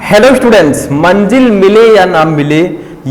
Hello students, मंजिल मिले या ना मिले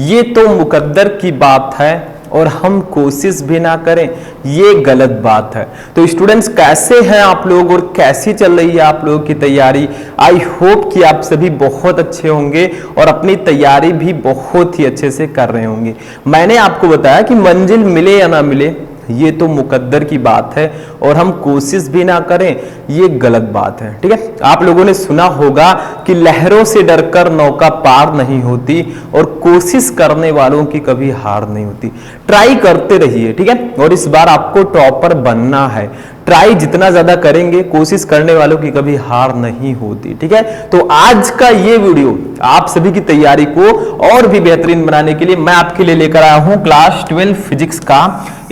ये तो मुकद्दर की बात है और हम कोशिश भी ना करें ये गलत बात है। तो स्टूडेंट्स, कैसे हैं आप लोग और कैसी चल रही है आप लोगों की तैयारी? आई होप कि आप सभी बहुत अच्छे होंगे और अपनी तैयारी भी बहुत ही अच्छे से कर रहे होंगे। मैंने आपको बताया कि मंजिल मिले या ना मिले ये तो मुकद्दर की बात है और हम कोशिश भी ना करें ये गलत बात है। ठीक है, आप लोगों ने सुना होगा कि लहरों से डरकर नौका पार नहीं होती और कोशिश करने वालों की कभी हार नहीं होती। ट्राई करते रहिए, ठीक है, और इस बार आपको टॉपर बनना है। ट्राई जितना ज्यादा करेंगे, कोशिश करने वालों की कभी हार नहीं होती। ठीक है, तो आज का ये वीडियो आप सभी की तैयारी को और भी बेहतरीन बनाने के लिए मैं आपके लिए लेकर आया हूं क्लास 12 फिजिक्स का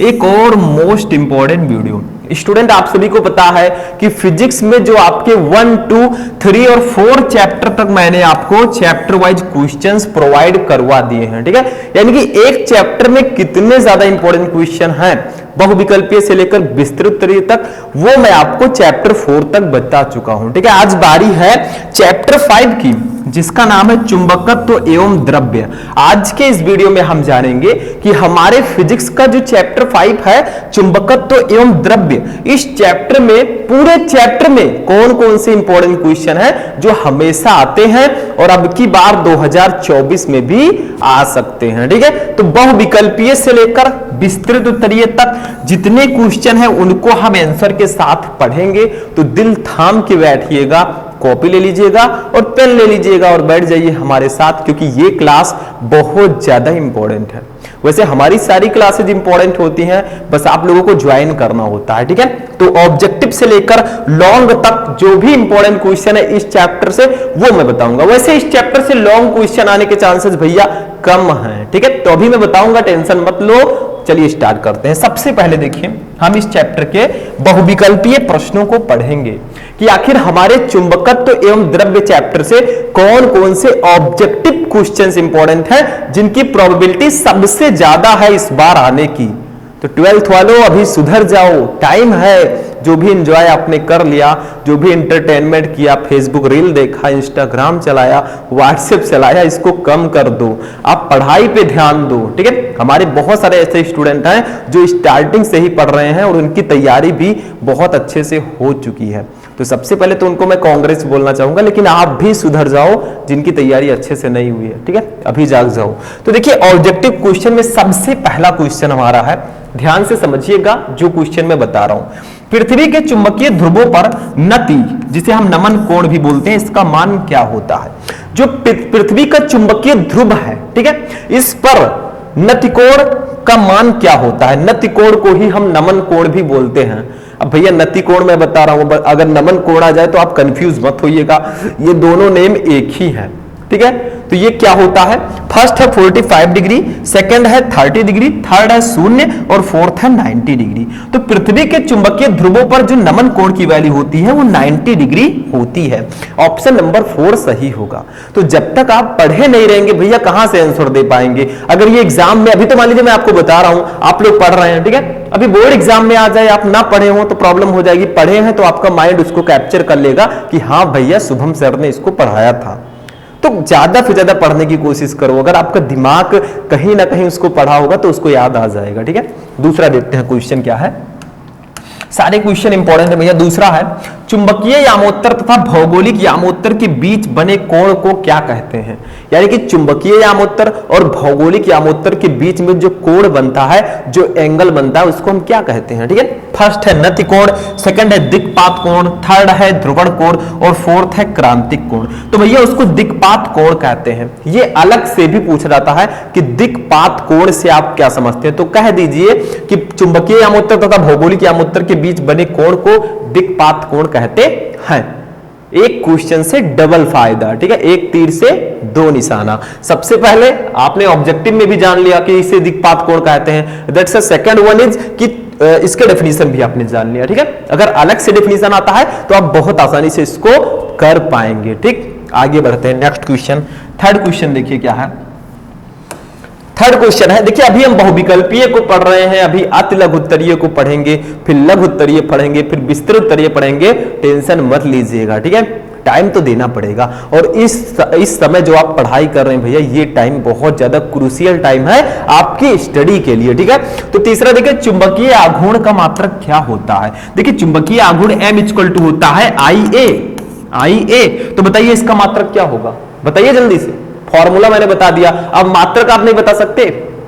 एक और मोस्ट इंपॉर्टेंट वीडियो। स्टूडेंट, आप सभी को पता है कि फिजिक्स में जो आपके 1, 2, 3 और 4 चैप्टर तक मैंने आपको चैप्टर वाइज क्वेश्चंस प्रोवाइड करवा दिए हैं। ठीक है, यानी कि एक चैप्टर में कितने ज्यादा इंपॉर्टेंट क्वेश्चन हैं बहुविकल्पीय से लेकर विस्तृत तक, वो मैं आपको चैप्टर 4 तक बता चुका हूं। ठीक है, आज बारी है चैप्टर 5 की, जिसका नाम है चुंबकत्व एवं द्रव्य। आज के इस वीडियो में हम जानेंगे कि हमारे फिजिक्स का जो चैप्टर 5 है चुंबकत्व एवं द्रव्य, इस चैप्टर में पूरे चैप्टर में कौन कौन से इंपॉर्टेंट क्वेश्चन है जो हमेशा आते हैं और अब की बार 2024 में भी आ सकते हैं। ठीक है, तो बहुविकल्पीय से लेकर विस्तृत उत्तरीय तक जितने क्वेश्चन हैं उनको हम आंसर के साथ पढ़ेंगे। तो दिल थाम के बैठिएगा, कॉपी ले लीजिएगा और पेन ले लीजिएगा और बैठ जाइए हमारे साथ, क्योंकि ये क्लास बहुत ज्यादा इंपॉर्टेंट है। वैसे हमारी सारी क्लासेज इंपॉर्टेंट होती हैं, बस आप लोगों को ज्वाइन करना होता है। ठीक है, तो ऑब्जेक्टिव से लेकर लॉन्ग तक जो भी इंपॉर्टेंट क्वेश्चन है इस चैप्टर से वो मैं बताऊंगा। वैसे इस चैप्टर से लॉन्ग क्वेश्चन आने के चांसेस भैया कम हैं। ठीक है, तो अभी मैं बताऊंगा, टेंशन मत लो। चलिए स्टार्ट करते हैं। सबसे पहले देखिए, हम इस चैप्टर के बहुविकल्पीय प्रश्नों को पढ़ेंगे कि आखिर हमारे चुंबकत्व एवं द्रव्य चैप्टर से कौन कौन से ऑब्जेक्टिव क्वेश्चंस इंपॉर्टेंट हैं जिनकी प्रोबेबिलिटी सबसे ज्यादा है इस बार आने की। तो 12th वालों, अभी सुधर जाओ, टाइम है। जो भी एंजॉय आपने कर लिया, जो भी एंटरटेनमेंट किया, फेसबुक रील देखा, इंस्टाग्राम चलाया, व्हाट्सएप चलाया, इसको कम कर दो। आप पढ़ाई पे ध्यान दो। ठीक है, हमारे बहुत सारे ऐसे स्टूडेंट हैं जो स्टार्टिंग से ही पढ़ रहे हैं और उनकी तैयारी भी बहुत अच्छे से हो चुकी है। तो सबसे पहले तो उनको मैं कांग्रेस बोलना चाहूंगा, लेकिन आप भी सुधर जाओ जिनकी तैयारी अच्छे से नहीं हुई है। ठीक है, अभी जाग जाओ। तो देखिए, ऑब्जेक्टिव क्वेश्चन में सबसे पहला क्वेश्चन हमारा है, ध्यान से समझिएगा जो क्वेश्चन मैं बता रहा हूं। पृथ्वी के चुंबकीय ध्रुवों पर नति, जिसे हम नमन कोण भी बोलते हैं, इसका मान क्या होता है? जो पृथ्वी का चुंबकीय ध्रुव है, ठीक है, इस पर नतिकोण का मान क्या होता है? नतिकोण को ही हम नमन कोण भी बोलते हैं। अब भैया नतिकोण मैं बता रहा हूं, अगर नमन कोण आ जाए तो आप कंफ्यूज मत होइएगा, ये दोनों नेम एक ही है। ठीक है, तो ये क्या होता है? फर्स्ट है 45 डिग्री, सेकंड है 30 डिग्री, थर्ड है 0 और फोर्थ है 90 डिग्री। तो पृथ्वी के चुंबकीय ध्रुवों पर जो नमन कोण की वैल्यू होती है वो 90 डिग्री होती है। ऑप्शन नंबर 4 सही होगा। तो जब तक आप पढ़े नहीं रहेंगे भैया कहां से आंसर दे पाएंगे? अगर ये एग्जाम में, अभी तो मान लीजिए मैं आपको बता रहा हूं, आप लोग पढ़ रहे हैं, ठीक है, अभी बोर्ड एग्जाम में आ जाए आप ना पढ़े हो तो प्रॉब्लम हो जाएगी। पढ़े हैं तो आपका माइंड उसको कैप्चर कर लेगा कि हाँ भैया शुभम सर ने इसको पढ़ाया था। तो ज्यादा से ज्यादा पढ़ने की कोशिश करो। अगर आपका दिमाग कहीं ना कहीं उसको पढ़ा होगा तो उसको याद आ जाएगा। ठीक है, दूसरा देखते हैं क्वेश्चन क्या है। सारे क्वेश्चन इंपॉर्टेंट है भैया। दूसरा है, चुंबकीय यामोत्तर तथा भौगोलिक यामोत्तर के बीच बने कोण को क्या कहते हैं? यानी कि चुंबकीय यामोत्तर और भौगोलिक यामोत्तर के बीच में जो कोण बनता है, जो एंगल बनता है, उसको हम क्या कहते हैं? ठीक है, फर्स्ट है नतिकोण, सेकंड है दिक्पात कोण, थर्ड है ध्रुवण कोण और फोर्थ है क्रांतिक कोण। तो भैया उसको दिक्पात कोण कहते हैं। ये अलग से भी पूछा जाता है कि दिक्पात कोण से आप क्या समझते हैं, तो कह दीजिए कि चुंबकीय यामोत्तर तथा भौगोलिक यामोत्तर के बीच बने कोण को दिक्पात कोण कहते हैं। एक क्वेश्चन से डबल फायदा। ठीक है, एक तीर से दो निशाना। सबसे पहले आपने ऑब्जेक्टिव में भी जान लिया कि इसे दिक्पात कोण कहते हैं। That's a second one is कि इसके डेफिनेशन भी आपने जान लिया। ठीक है, अगर अलग से डेफिनेशन आता है तो आप बहुत आसानी से इसको कर पाएंगे। ठीक, आगे बढ़ते हैं। नेक्स्ट क्वेश्चन, थर्ड क्वेश्चन देखिए क्या है। थर्ड क्वेश्चन है, देखिए अभी हम बहुविकल्पीय को पढ़ रहे हैं, अभी अति लघु उत्तरीय को पढ़ेंगे, फिर लघु उत्तरीय पढ़ेंगे, फिर विस्तृत उत्तरीय पढ़ेंगे। टेंशन मत लीजिएगा। ठीक है, टाइम तो देना पड़ेगा। और इस समय जो आप पढ़ाई कर रहे हैं भैया, ये टाइम बहुत ज्यादा क्रूशियल टाइम है आपकी स्टडी के लिए, ठीक है। तो तीसरा देखिए, चुंबकीय आघूर्ण का मात्रक क्या होता है। देखिए चुंबकीय आघूर्ण M = होता है IA। तो बताइए इसका मात्रक क्या होगा, बताइए जल्दी से। फॉर्मूला मैंने बता दिया, अब मात्रक आप नहीं बता सकते,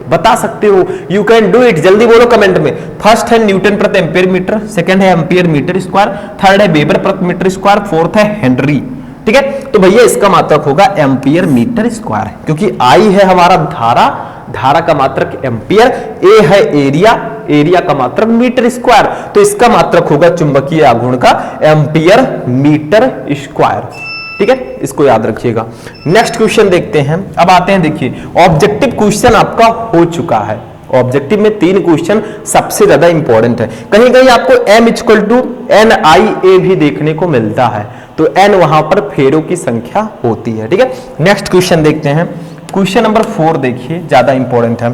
बता सकते हो, यू कैन डू इट। जल्दी बोलो कमेंट में। फर्स्ट है न्यूटन प्रति एम्पीयर मीटर, सेकंड है एम्पीयर मीटर स्क्वायर, थर्ड है वेबर प्रति मीटर स्क्वायर, फोर्थ है हेनरी, ठीक है। तो भैया इसका मात्रक होगा एम्पीयर मीटर स्क्वायर, क्योंकि आई है हमारा धारा का मात्रक एम्पीयर, ए है एरिया का मात्रक मीटर स्क्वायर, तो इसका मात्रक होगा चुंबकीय आघूर्ण का एम्पीयर मीटर स्क्वायर, ठीक है। इसको याद रखिएगा। नेक्स्ट क्वेश्चन देखते हैं। अब आते हैं, देखिए ऑब्जेक्टिव क्वेश्चन आपका हो चुका है। ऑब्जेक्टिव में 3 क्वेश्चन सबसे ज्यादा इंपॉर्टेंट है। कहीं कहीं आपको M = NIA भी देखने को मिलता है, तो N वहां पर फेरों की संख्या होती है, ठीक है। नेक्स्ट क्वेश्चन देखते हैं। क्वेश्चन नंबर 4 देखिए, ज्यादा इंपॉर्टेंट है।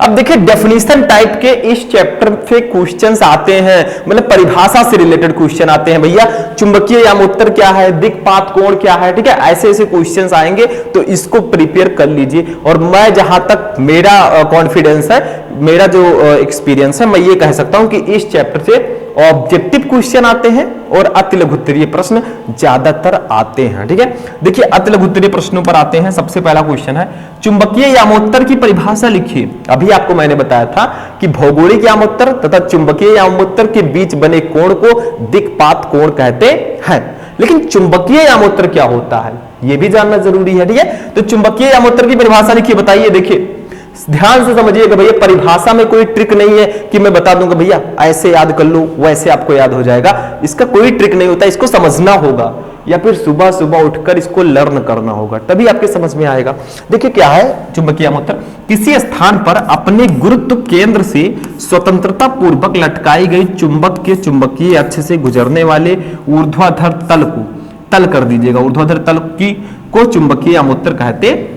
अब देखिए डेफिनेशन टाइप के इस चैप्टर पे क्वेश्चंस आते हैं, मतलब परिभाषा से रिलेटेड क्वेश्चन आते हैं भैया। चुंबकीय यामोत्तर क्या है, दिक्पात कोण क्या है, ठीक है। ऐसे ऐसे क्वेश्चंस आएंगे, तो इसको प्रिपेयर कर लीजिए। और मैं जहां तक मेरा कॉन्फिडेंस है, मेरा जो एक्सपीरियंस है, मैं ये कह सकता हूं कि इस चैप्टर से ऑब्जेक्टिव क्वेश्चन आते हैं और अति लघुत्तरीय प्रश्न ज्यादातर आते हैं, ठीक है। देखिए अति लघुत्तरीय प्रश्नों पर आते हैं। सबसे पहला क्वेश्चन है, चुंबकीय यामोत्तर की परिभाषा लिखिए। अभी आपको मैंने बताया था कि भौगोलिक यामोत्तर तथा चुंबकीय यामोत्तर के बीच बने कोण को दिक्पात कोण कहते हैं। लेकिन चुंबकीय यामोत्तर क्या होता है, यह भी जानना जरूरी है, ठीक है। तो चुंबकीय यामोत्तर की परिभाषा लिखिए, बताइए। देखिए ध्यान से समझिएगा भैया, परिभाषा में कोई ट्रिक नहीं है कि मैं बता दूंगा भैया ऐसे याद कर लो, वैसे आपको याद हो जाएगा। इसका कोई ट्रिक नहीं होता, इसको समझना होगा, या फिर सुबह सुबह उठकर इसको लर्न करना होगा, तभी आपके समझ में आएगा। देखिए क्या है चुंबकीय यामोत्तर, किसी स्थान पर अपने गुरुत्व केंद्र से स्वतंत्रता पूर्वक लटकाई गई चुंबक के चुंबकीय अक्ष से गुजरने वाले ऊर्ध्वाधर तल को, तल कर दीजिएगा, ऊर्ध्वाधर तल की को चुंबकीय यामोत्तर कहते हैं,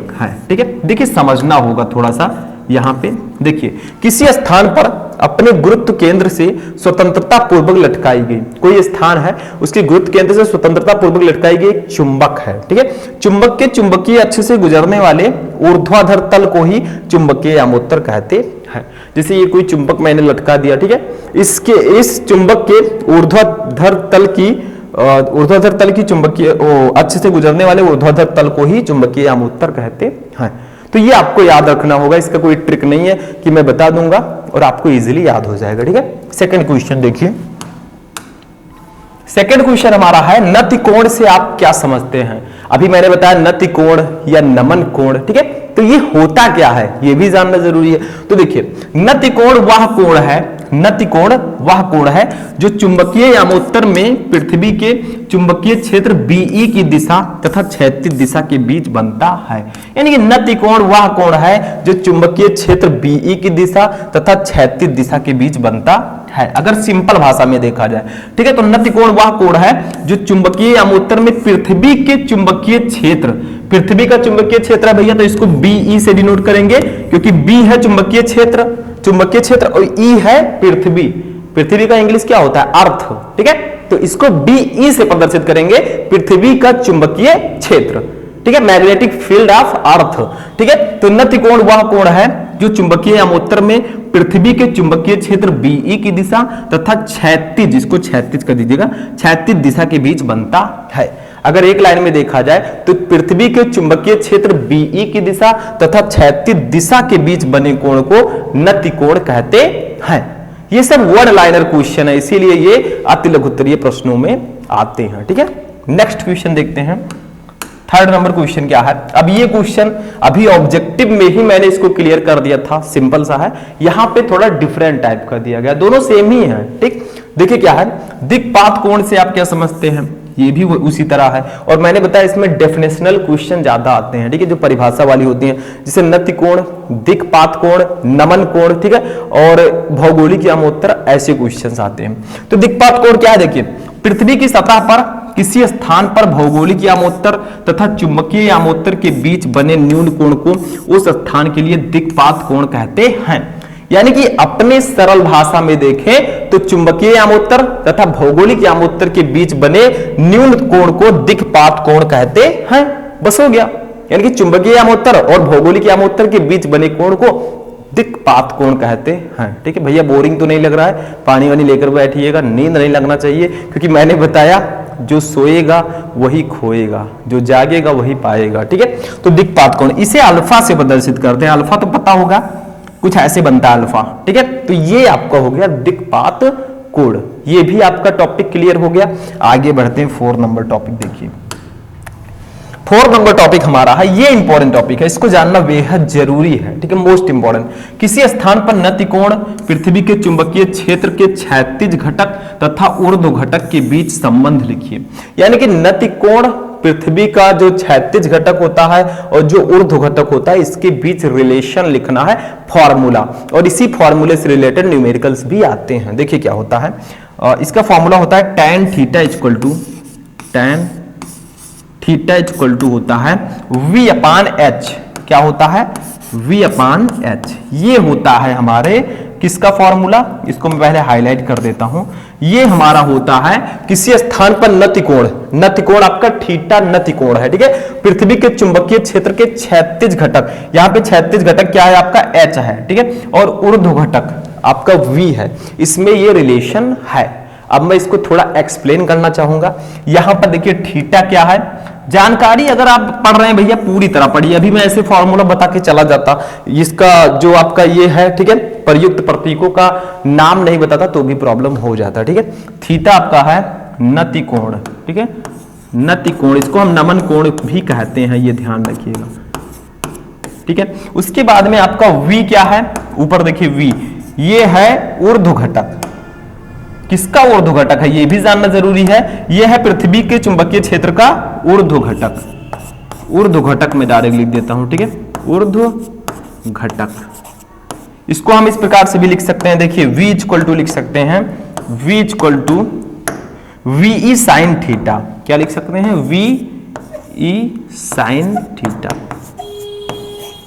ठीक है। देखिए समझना होगा थोड़ा सा यहां पे। देखिए किसी स्थान पर अपने गुरुत्व केंद्र से स्वतंत्रता पूर्वक लटकाई गई, कोई स्थान है उसके गुरुत्व केंद्र से स्वतंत्रता पूर्वक लटकाई गई एक चुंबक है, ठीक है। चुंबक के चुंबकीय अक्ष से गुजरने वाले ऊर्ध्वाधर तल को ही चुंबकीय यामोत्तर कहते हैं। जैसे ये कोई चुंबक मैंने लटका दिया, ठीक है, इस चुंबक के ऊर्ध्वाधर तल की चुंबकीय अक्ष से गुजरने वाले ऊर्ध्वाधर तल को ही चुंबकीय यामोत्तर कहते हैं। तो ये आपको याद रखना होगा, इसका कोई ट्रिक नहीं है कि मैं बता दूंगा और आपको इजीली याद हो जाएगा, ठीक है। सेकंड क्वेश्चन देखिए। सेकंड क्वेश्चन हमारा है, नति कोण से आप क्या समझते हैं। अभी मैंने बताया नति कोण या नमन कोण, ठीक है। तो ये होता क्या है, ये भी जानना जरूरी है। तो देखिए नति कोण वह कोण है, नति कोण वह कोण है जो चुंबकीय यामोत्तर में पृथ्वी के चुंबकीय क्षेत्र BE की दिशा तथा क्षैतिज दिशा के बीच बनता है। यानी कि नति कोण वह कोण है जो चुंबकीय क्षेत्र BE की दिशा तथा क्षैतिज दिशा के बीच बनता है, अगर सिंपल भाषा में देखा जाए, ठीक है। तो नति कोण वह कोण है जो चुंबकीय यामोत्तर में पृथ्वी के चुंबकीय क्षेत्र, पृथ्वी का चुंबकीय क्षेत्र है भैया, तो इसको BE से डिनोट करेंगे, क्योंकि B है चुंबकीय क्षेत्र और E है पृथ्वी। पृथ्वी का इंग्लिश क्या होता है, अर्थ, ठीक है। तो इसको BE से प्रदर्शित करेंगे, पृथ्वी का चुंबकीय क्षेत्र, ठीक है, मैग्नेटिक फील्ड ऑफ अर्थ, ठीक है। तो नति कोण वह कोण है जो चुंबकीय यामोत्तर में पृथ्वी के चुंबकीय क्षेत्र BE की दिशा तथा क्षैतिज, इसको क्षैतिज कर दीजिएगा, क्षैतिज दिशा के बीच बनता है। अगर एक लाइन में देखा जाए तो पृथ्वी के चुंबकीय क्षेत्र BE की दिशा तथा क्षैतिज दिशा के बीच बने कोण को नति कोण कहते हैं। ये सब वर्ड लाइनर क्वेश्चन है, इसीलिए ये अति लघुत्तरीय प्रश्नों में आते हैं, ठीक है। नेक्स्ट क्वेश्चन देखते हैं। थर्ड नंबर क्वेश्चन क्या है। अब ये क्वेश्चन अभी ऑब्जेक्टिव में ही मैंने इसको क्लियर कर दिया था, सिंपल सा है। यहां पे थोड़ा डिफरेंट टाइप कर दिया गया, दोनों सेम ही है, ठीक। देखिए क्या है, दिक्पात कोण से आप क्या समझते हैं, ये भी उसी तरह है। और मैंने बताया इसमें डेफिनेशनल क्वेश्चन ज्यादा आते हैं, ठीक है, जो परिभाषा वाली होती हैं, जैसे नति कोण, दिक्पात कोण, नमन कोण, ठीक है, और भौगोलिक यामोत्तर, ऐसे क्वेश्चंस आते हैं। तो दिक्पात कोण क्या है, देखिए पृथ्वी की सतह पर किसी स्थान पर भौगोलिक यामोत्तर तथा चुंबकीय यामोत्तर के बीच बने न्यून कोण को उस स्थान के लिए दिक्पात कोण कहते हैं। यानी कि अपने सरल भाषा में देखें तो चुंबकीय यामोत्तर तथा भौगोलिक यामोत्तर के बीच बने न्यून कोण को दिक्पात कोण कहते हैं। बस हो गया। यानी कि चुंबकीय यामोत्तर और भौगोलिक यामोत्तर के बीच बने कोण को दिक्पात कोण कहते हैं। ठीक है भैया, बोरिंग तो नहीं लग रहा है? पानी वानी लेकर बैठिएगा, नींद नहीं लगना चाहिए, क्योंकि मैंने बताया जो सोएगा वही खोएगा, जो जागेगा वही पाएगा। ठीक है, तो दिक्पात कोण इसे अल्फा से प्रदर्शित करते हैं। अल्फा तो पता होगा, कुछ ऐसे बनता है अल्फा। ठीक है, तो ये आपका हो गया दिक्पात कोण। ये भी आपका टॉपिक क्लियर हो गया। आगे बढ़ते हैं 4 नंबर टॉपिक। देखिए 4 नंबर टॉपिक हमारा है, ये इंपॉर्टेंट टॉपिक है, इसको जानना बेहद जरूरी है। ठीक है, मोस्ट इंपॉर्टेंट। किसी स्थान पर नति कोण पृथ्वी के चुंबकीय क्षेत्र के क्षैतिज घटक तथा ऊर्ध्व घटक के बीच संबंध लिखिए। यानी कि नति कोण पृथ्वी का जो क्षैतिज घटक होता है और जो ऊर्ध्व घटक होता है, इसके बीच रिलेशन लिखना है, फॉर्मूला। और इसी फॉर्मूले से रिलेटेड न्यूमेरिकल्स भी आते हैं। देखिए क्या होता है, इसका फॉर्मूला होता है tan थीटा इक्वल टू होता है v/h। क्या होता है? v/h। ये होता है हमारे किसका फॉर्मूला? इसको मैं पहले हाईलाइट कर देता हूं। ये हमारा होता है किसी स्थान पर नति कोण। नति कोण आपका थीटा नति कोण है। ठीक है, पृथ्वी के चुंबकीय क्षेत्र के क्षैतिज घटक, यहां पे क्षैतिज घटक क्या है आपका? h है। ठीक है, और ऊर्ध्व घटक आपका v है। इसमें ये रिलेशन है। अब मैं इसको थोड़ा एक्सप्लेन करना चाहूंगा। यहां पर देखिए थीटा क्या है, जानकारी अगर आप पढ़ रहे हैं भैया पूरी तरह पढ़िए। अभी मैं ऐसे फॉर्मूला बता के चला जाता, इसका जो आपका ये है, ठीक है, प्रयुक्त प्रतीकों का नाम नहीं बताता तो भी प्रॉब्लम हो जाता। ठीक है, थीटा आपका है नति कोण। ठीक है, नति कोण, इसको हम नमन कोण भी कहते हैं, ये ध्यान रखिएगा। ठीक है, उसके बाद में आपका v क्या है? ऊपर देखिए v, ये है ऊर्ध्व घटक। किसका ऊर्ध्व घटक है ये भी जानना जरूरी है। यह है पृथ्वी के चुंबकीय क्षेत्र का ऊर्ध्व घटक। ऊर्ध्व घटक में डायरेक्ट लिख देता हूं। ठीक है, ऊर्ध्व घटक, इसको हम इस प्रकार से भी लिख सकते हैं। देखिए v इक्वल टू लिख सकते हैं, v equal to VE sine theta. क्या लिख सकते हैं? VE sine theta.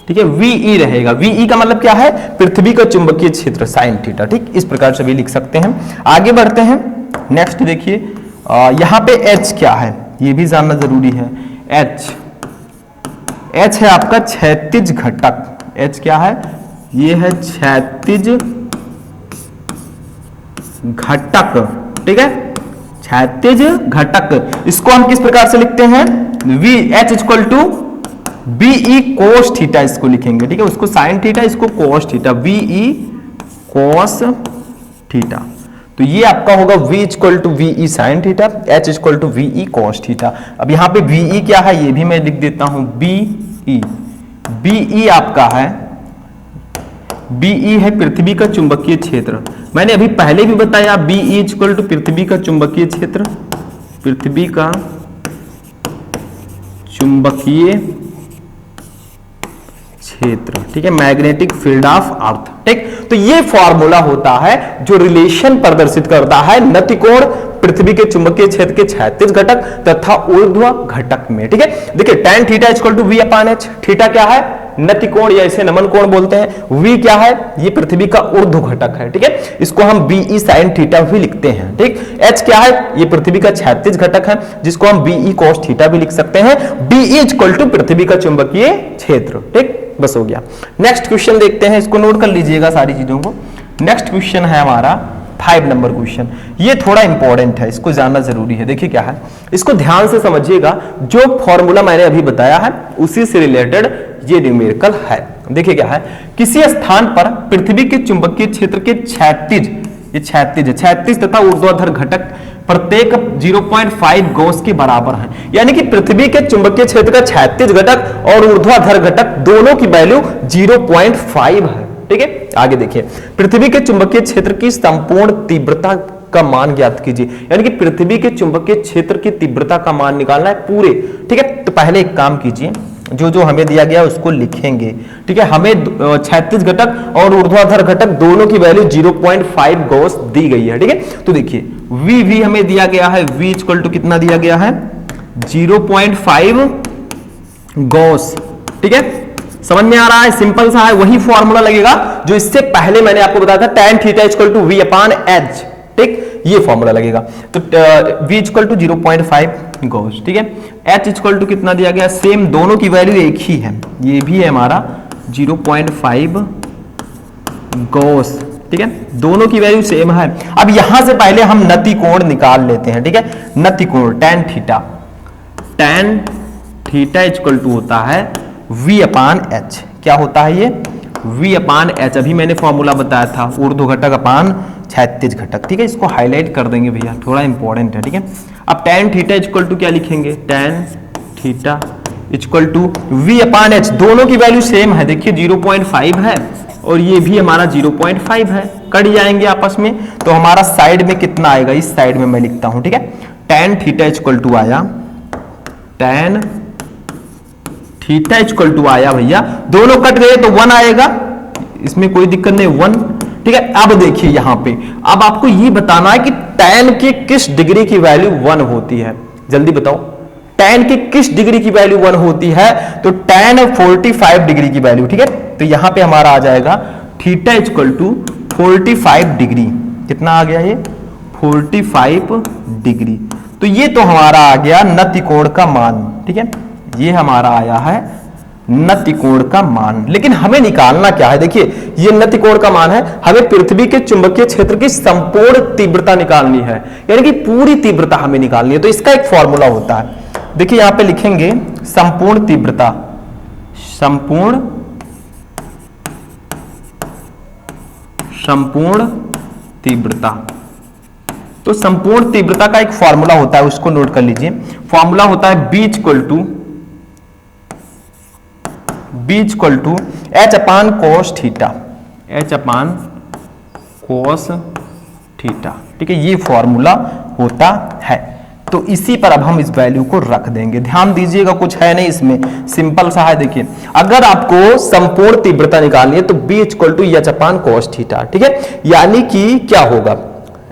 ठीक है, VE रहेगा। VE का मतलब क्या है? पृथ्वी का चुंबकीय क्षेत्र साइन थीटा। ठीक, इस प्रकार से भी लिख सकते हैं। आगे बढ़ते हैं। नेक्स्ट देखिए, यहां पे H क्या है ये भी जानना जरूरी है। H है आपका क्षैतिज घटक। H क्या है? ये है क्षैतिज घटक। ठीक है, क्षैतिज घटक, इसको हम किस प्रकार से लिखते हैं? H equal to VE cos theta, इसको लिखेंगे। ठीक है, उसको साइन थीटा, इसको cos theta, VE cos theta. तो ये आपका होगा v equal to VE sine theta, H equal to VE cos theta. अब यहां पे VE क्या है ये भी मैं लिख देता हूं, BE आपका है, BE है पृथ्वी का चुंबकीय क्षेत्र। मैंने अभी पहले भी बताया BE इक्वल टू पृथ्वी का चुंबकीय क्षेत्र, पृथ्वी का चुंबकीय क्षेत्र। ठीक है, मैग्नेटिक फील्ड ऑफ अर्थ। ठीक, तो ये फॉर्मूला होता है जो रिलेशन प्रदर्शित करता है नति कोण पृथ्वी के चुंबकीय क्षेत्र के क्षैतिज घटक तथा ऊर्ध्व घटक में। ठीक है, देखिए tan theta equal to v/h। थीटा क्या है? नति कोण या इसे नमन कोण बोलते हैं। v क्या है? ये पृथ्वी का ऊर्ध्व घटक है। ठीक है, इसको हम BE साइन थीटा भी लिखते हैं। ठीक, H क्या है? ये पृथ्वी का क्षैतिज घटक है, जिसको हम BE कोस थीटा भी लिख सकते हैं। BE इक्वल टू पृथ्वी का चुंबकीय क्षेत्र। ठीक, बस हो गया। नेक्स्ट क्वेश्चन देखते हैं, इसको नोट कर लीजिएगा सारी चीजों को। नेक्स्ट क्वेश्चन है हमारा 5 नंबर क्वेश्चन। ये थोड़ा इंपॉर्टेंट है, इसको जानना जरूरी है। देखिए क्या है, इसको ध्यान से समझिएगा। जो फॉर्मूला मैंने अभी बताया है उसी से रिलेटेड ये न्यूमेरिकल है। देखिए क्या है, किसी स्थान पर पृथ्वी के चुंबकीय क्षेत्र के क्षैतिज, ये क्षैतिज है, क्षैतिज तथा ऊर्ध्वाधर घटक प्रत्येक 0.5 गॉस के बराबर है। यानी कि पृथ्वी के चुंबकीय क्षेत्र का क्षैतिज घटक और ऊर्ध्वाधर घटक दोनों की वैल्यू 0.5 है। ठीक है, आगे देखिए, पृथ्वी के चुंबकीय क्षेत्र की संपूर्ण तीव्रता का मान ज्ञात कीजिए। यानी कि पृथ्वी के चुंबकीय क्षेत्र की तीव्रता का मान निकालना है पूरे। ठीक है, तो पहले एक काम कीजिए, जो जो हमें दिया गया उसको लिखेंगे। ठीक है, हमें क्षैतिज घटक और ऊर्ध्वाधर घटक दोनों की वैल्यू 0.5 गॉस दी गई है। ठीक है, तो देखिए v हमें दिया गया है, v इक्वल टू कितना दिया गया है? 0.5 गॉस। ठीक है, समझ में आ रहा है? सिंपल सा है, वही फॉर्मूला लगेगा जो इससे पहले मैंने आपको बताया था, tan theta equal to v upon h, ठीक, ये फॉर्मूला लगेगा। तो v इक्वल टू 0.5 गॉस, ठीक है, h इक्वल टू कितना दिया गया, सेम, दोनों की वैल्यू एक ही है, ये भी है हमारा 0.5 गॉस, ठीक है, दोनों की वैल्यू सेम है। अब यहां से पहले हम नति कोण निकाल लेते हैं, ठीक है, नति कोण tan थीटा इक्वल टू होता है v अपान h, क्या होता है ये, v अपान h, अभी मैंने फॉर्मूला बताया था, ऊर्ध्व घटक अपान क्षैतिज घटक, ठीक है, इसको हाईलाइट कर देंगे भैया, थोड़ा इंपॉर्टेंट है, ठीक है। अब tan थीटा इक्वल टू क्या लिखेंगे, tan theta equal to v upon h, दोनों की वैल्यू सेम है, देखिए 0.5 है और ये भी हमारा 0.5 है, कट जाएंगे आपस में, तो हमारा साइड में कितना आएगा, इस साइड में मैं लिखता हूं, ठीक है, tan थीटा इक्वल टू आया, tan थीटा इक्वल टू आया भैया, दोनों कट गए तो 1 आएगा, इसमें कोई दिक्कत नहीं, 1, ठीक है। अब देखिए यहां पे, अब आपको ये बताना है कि tan के किस डिग्री की वैल्यू 1 होती है, जल्दी बताओ, tan की किस डिग्री की वैल्यू 1 होती है, तो tan 45 डिग्री की वैल्यू, ठीक है, तो यहां पे हमारा आ जाएगा थीटा इक्वल टू 45 डिग्री, कितना आ गया ये, 45 डिग्री, तो ये तो हमारा आ गया नति कोण का मान, ठीक है, ये हमारा आया है नति कोण का मान। लेकिन हमें निकालना क्या है, देखिए ये नति कोण का मान है, हमें पृथ्वी के चुंबकीय क्षेत्र की संपूर्ण तीव्रता निकालनी है, यानी कि पूरी तीव्रता हमें निकालनी है। तो इसका एक फॉर्मूला होता है, देखिए यहां पे लिखेंगे संपूर्ण तीव्रता, संपूर्ण तीव्रता, तो संपूर्ण तीव्रता का एक फॉर्मूला होता है, उसको नोट कर लीजिए, फॉर्मूला होता है B equal to H upon cos theta, H upon cos theta, ठीक है, ये फॉर्मूला होता है। तो इसी पर अब हम इस वैल्यू को रख देंगे, ध्यान दीजिएगा, कुछ है नहीं इसमें, सिंपल सा है। देखिए अगर आपको संपूर्ण तीव्रता निकालनी है तो B equal to H upon cos theta, ठीक है, यानी कि क्या होगा,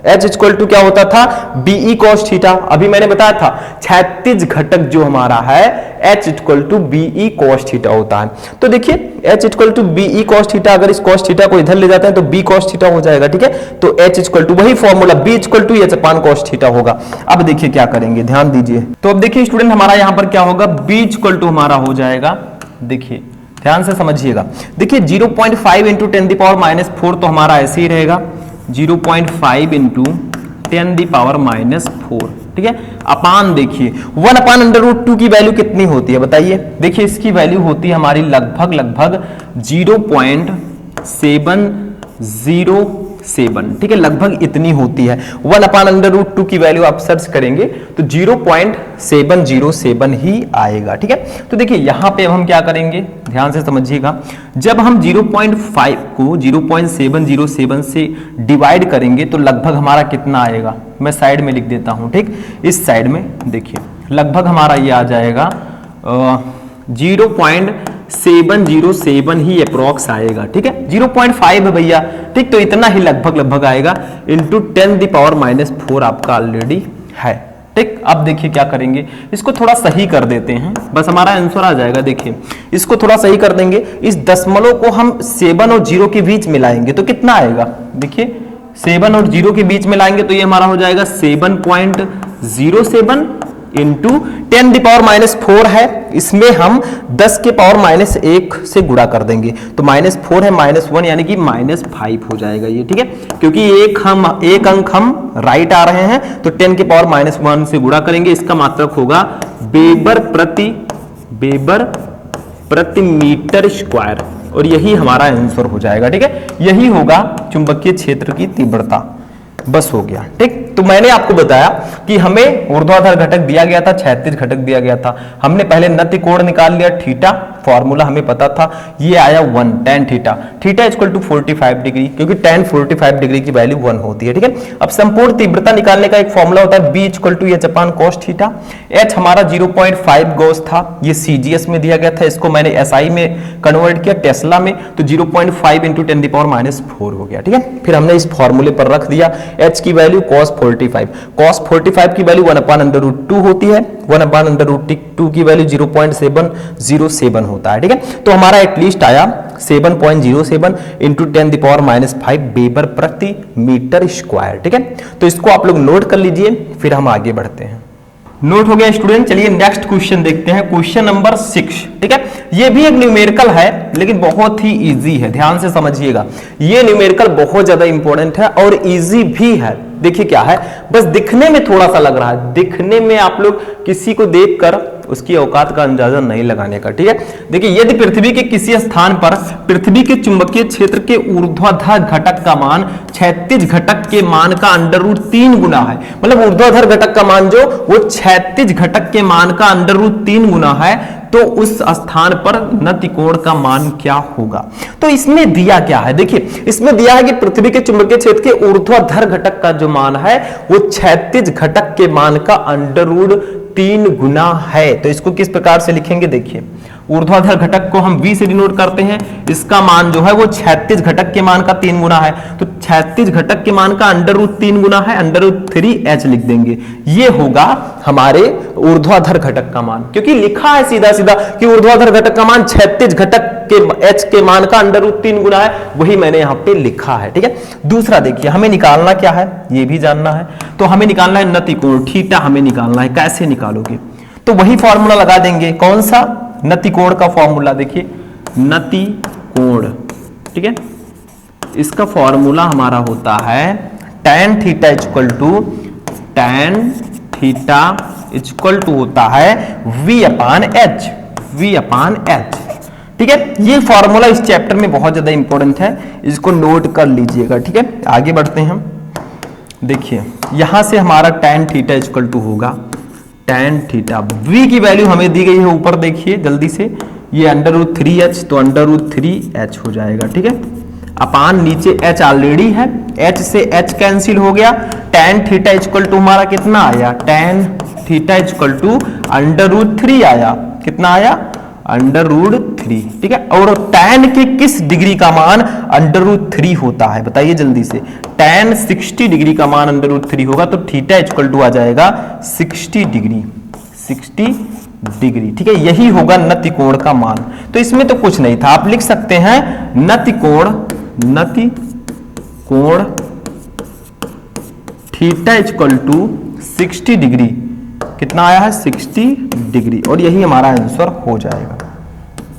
H इक्वल टू क्या होता था, BE cos थीटा, अभी मैंने बताया था क्षैतिज घटक जो हमारा है H equal to BE cos theta होता है। तो देखिए H equal to BE cos theta, अगर इस cos थीटा को इधर ले जाते हैं तो B cos थीटा हो जाएगा, ठीक है, तो H इक्वल टू वही formula B equal to H upon cos theta होगा। अब देखिए क्या करेंगे, ध्यान दीजिए, तो अब देखिए स्टूडेंट हमारा यहाँ पर क्या होगा, B इक्वल टू हमारा हो जाएगा, देखिए ध्यान से समझिएगा, देखिए 0.5 इंटू 10⁻⁴ तो हमारा ऐसे ही रहेगा, 0.5 इंटू 10⁻⁴, ठीक है, अपान देखिए 1 अपान √2 की वैल्यू कितनी होती है बताइए, देखिए इसकी वैल्यू होती है हमारी लगभग 0.707, ठीक है, लगभग इतनी होती है। 1 अपान √2 की वैल्यू आप सर्च करेंगे तो 0.707 ही आएगा, ठीक है। तो देखिए यहां पे अब हम क्या करेंगे, ध्यान से समझिएगा, जब हम 0.5 को 0.707 से डिवाइड करेंगे तो लगभग हमारा कितना आएगा, मैं साइड में लिख देता हूं, ठीक, इस साइड में देखिए लगभग हमारा ये आ जाएगा 0.707 ही अप्रोक्स आएगा, ठीक है, 0.5 है भैया, ठीक, तो इतना ही लगभग आएगा इंटू 10⁻⁴ आपका ऑलरेडी है, ठीक। अब देखिए क्या करेंगे, इसको थोड़ा सही कर देते हैं, बस हमारा आंसर आ जाएगा। देखिए इसको थोड़ा सही कर देंगे, इस दशमलव को हम 7 और 0 के बीच मिलाएंगे तो कितना आएगा, देखिए 7 और 0 के बीच मिलाएंगे तो ये हमारा हो जाएगा 7.07 इंटू 10⁻⁴ है, इसमें हम 10⁻⁻1 से गुणा कर देंगे तो -4 है, -1 यानी कि -5 हो जाएगा ये, ठीक है, क्योंकि एक अंक हम राइट आ रहे हैं तो 10⁻⁻1 से गुणा करेंगे, इसका मात्रक होगा वेबर प्रति मीटर स्क्वायर, और यही हमारा आंसर हो जाएगा, ठीक है, यही होगा चुंबकीय क्षेत्र की तीव्रता, बस हो गया, ठीक। तो मैंने आपको बताया कि हमें ऊर्ध्वाधर घटक दिया गया था, क्षैतिज घटक दिया गया था, हमने पहले नति कोण निकाल लिया, थीटा फॉर्मूला हमें पता था, ये आया 1 tan theta equal to 45 degree, क्योंकि tan 45 डिग्री की वैल्यू 1 होती है, ठीक है। अब संपूर्ण तीव्रता निकालने का एक फॉर्मूला होता है B equal to H upon cos theta, H हमारा 0.5 गॉस था, ये CGS में दिया गया था, इसको मैंने SI में कन्वर्ट किया, टेस्ला में, तो 0.5 इंटू 10⁻⁴ हो गया, ठीक है। फिर हमने इस फॉर्मूले पर रख दिया H की वैल्यू cos 45 की वैल्यू 1 अपान √2 होती है, 1 अपान √2 की वैल्यू 0.707 होता है, ठीक है। तो हमारा एटलीस्ट आया 7.07 इंटू 10⁻⁵ वेबर प्रति मीटर स्क्वायर, ठीक है। तो इसको आप लोग नोट कर लीजिए, फिर हम आगे बढ़ते हैं। नोट हो गया स्टूडेंट। चलिए नेक्स्ट क्वेश्चन देखते हैं, क्वेश्चन नंबर 6, ठीक है। ये भी एक न्यूमेरिकल है लेकिन बहुत ही इजी है, ध्यान से समझिएगा। ये न्यूमेरिकल बहुत ज्यादा इंपॉर्टेंट है और इजी भी है। देखिए क्या है, बस दिखने में थोड़ा सा लग रहा है, दिखने में आप लोग किसी को देखकर उसकी औकात का अंदाजा नहीं लगाने का, ठीक है। देखिए यदि पृथ्वी के किसी स्थान पर पृथ्वी के चुंबकीय क्षेत्र के ऊर्ध्वाधर घटक का मान क्षैतिज घटक के मान का √3 गुना है, मतलब ऊर्ध्वाधर घटक का मान जो वो क्षैतिज घटक के मान का √3 गुना है, तो उस स्थान पर नतिकोण का मान क्या होगा। तो इसमें दिया क्या है, देखिए इसमें दिया है कि पृथ्वी के चुंबकीय क्षेत्र के ऊर्ध्वाधर घटक का जो मान है वो क्षैतिज घटक के मान का √3 गुना है। तो इसको किस प्रकार से लिखेंगे, देखिए ऊर्ध्वाधर घटक को हम v से डिनोट करते हैं, इसका मान जो है वो क्षैतिज घटक के मान का 3 गुना है, तो क्षैतिज घटक के मान का √3 गुना है, √3h लिख देंगे। ये होगा हमारे ऊर्ध्वाधर घटक का मान, क्योंकि लिखा है सीधा सीधा कि ऊर्ध्वाधर घटक का मान क्षैतिज घटक के h के मान का √3 गुना है, वही मैंने यहाँ पे लिखा है, ठीक है। दूसरा देखिए हमें निकालना क्या है, ये भी जानना है। तो हमें निकालना है नतिकोण, थीटा हमें निकालना है। कैसे निकालोगे, तो वही फॉर्मूला लगा देंगे। कौन सा, नतिकोण का फॉर्मूला। देखिए नतिकोण, ठीक है, इसका फॉर्मूला हमारा होता है tan थीटा इक्वल टू होता है v/h, ठीक है। ये फॉर्मूला इस चैप्टर में बहुत ज्यादा इंपॉर्टेंट है, इसको नोट कर लीजिएगा, ठीक है। आगे बढ़ते हैं हम। देखिए यहां से हमारा tan थीटा इक्वल टू होगा tan थीटा, v की वैल्यू हमें दी गई है ऊपर, देखिए जल्दी से, ये √3h, तो √3h हो जाएगा, ठीक है। अपान नीचे h ऑलरेडी है, h से h कैंसिल हो गया। tan थीटा इक्वल टू हमारा कितना आया, tan थीटा इक्वल टू √3 आया, कितना आया, √3, ठीक है। और tan के किस डिग्री का मान √3 होता है, बताइए जल्दी से। tan 60 डिग्री का मान √3 होगा, तो थीटा इक्वल टू आ जाएगा 60 डिग्री, ठीक है। यही होगा नतिकोण का मान। तो इसमें तो कुछ नहीं था, आप लिख सकते हैं नतिकोण थीटा इक्वल टू 60 डिग्री, कितना आया है, 60 डिग्री, और यही हमारा आंसर हो जाएगा,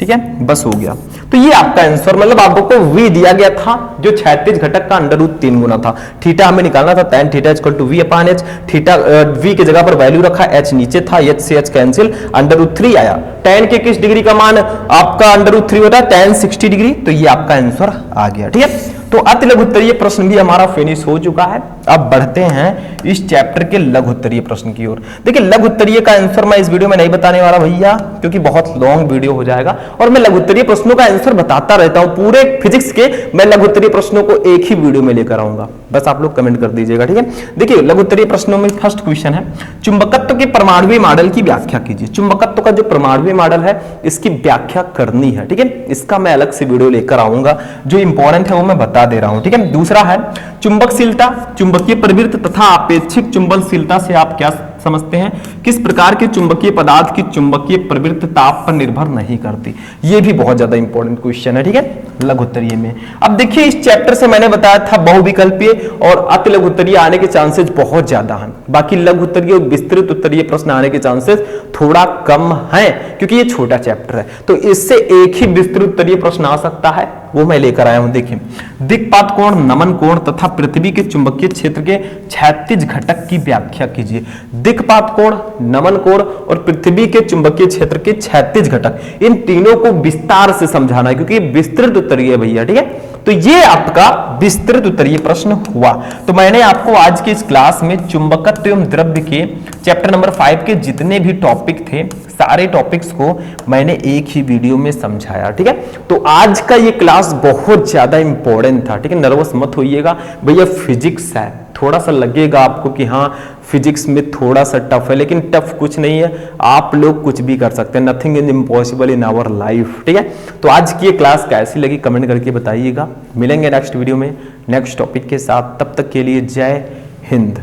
ठीक है। बस हो गया। तो ये आपका आंसर, मतलब आपको v दिया गया था जो क्षैतिज घटक का √3 गुना था। थीटा हमें निकालना था, tan theta equal to v/h, theta v की जगह पर वैल्यू रखा, h नीचे था, h से h कैंसिल, √3 आया। tan के किस डिग्री का मान आपका √3 होता है, tan 60 डिग्री, तो ये आपका आंसर आ गया, ठीक है। तो अति लघुत्तरीय प्रश्न भी हमारा फिनिश हो चुका है। अब बढ़ते हैं इस चैप्टर के लघुत्तरीय प्रश्न की ओर। देखिए लघुत्तरीय का आंसर मैं इस वीडियो में नहीं बताने वाला भैया, क्योंकि बहुत लॉन्ग वीडियो हो जाएगा, और मैं लघुत्तरीय प्रश्नों का आंसर बताता रहता हूं पूरे फिजिक्स के। मैं लघुत्तरीय प्रश्नों को एक ही वीडियो में लेकर आऊंगा, बस आप लोग कमेंट कर दीजिएगा, ठीक है। देखिए लघुत्तरीय प्रश्नों में फर्स्ट क्वेश्चन है, चुंबकत्व के परमाणुवीय मॉडल की व्याख्या कीजिए। चुंबकत्व का जो परमाणुवीय मॉडल है इसकी व्याख्या करनी है, ठीक है। इसका मैं अलग से वीडियो लेकर आऊंगा, जो इंपॉर्टेंट है वो मैं बता दे रहा हूं, ठीक है। दूसरा है चुंबकशीलता, चुंबकीय प्रवृत्ति तथा अपेक्षिक चुंबनशीलता से आप क्या समझते हैं, किस प्रकार के चुंबकीय पदार्थ की चुंबकीय प्रवृत्ति ताप पर निर्भर नहीं करती। ये भी बहुत ज्यादा इंपॉर्टेंट क्वेश्चन है, ठीक है, लघुत्तरीय में। अब देखिए इस चैप्टर से मैंने बताया था बहुविकल्पीय और अति लघुत्तरीय आने के चांसेस बहुत ज्यादा हैं, बाकी लघुत्तरीय और विस्तृत उत्तरीय प्रश्न आने के चांसेस थोड़ा कम हैं, क्योंकि ये छोटा चैप्टर है। तो इससे एक ही विस्तृत उत्तरीय प्रश्न आ सकता है, वो मैं लेकर आया हूं। देखिए दिक्पात कोण, नमन कोण तथा पृथ्वी के चुंबकीय क्षेत्र के क्षैतिज घटक की व्याख्या कीजिए। दिक्पात कोण, नमन कोण और पृथ्वी के चुंबकीय क्षेत्र के क्षैतिज घटक, इन तीनों को विस्तार से समझाना है, क्योंकि विस्तृत उत्तरीय है भैया, ठीक है। तो ये आपका विस्तृत उत्तरीय प्रश्न हुआ। तो मैंने आपको आज की इस क्लास में चुंबकत्व एवं द्रव्य के चैप्टर नंबर 5 के जितने भी टॉपिक थे, सारे टॉपिक्स को मैंने एक ही वीडियो में समझाया, ठीक है। तो आज का ये क्लास बहुत ज्यादा इंपॉर्टेंट था, ठीक है। नर्वस मत होइएगा भैया, फिजिक्स है, थोड़ा सा लगेगा आपको कि हाँ फिजिक्स में थोड़ा सा टफ है, लेकिन टफ कुछ नहीं है, आप लोग कुछ भी कर सकते हैं। Nothing is impossible in our life, ठीक है। तो आज की ये क्लास कैसी लगी कमेंट करके बताइएगा। मिलेंगे नेक्स्ट वीडियो में नेक्स्ट टॉपिक के साथ, तब तक के लिए जय हिंद।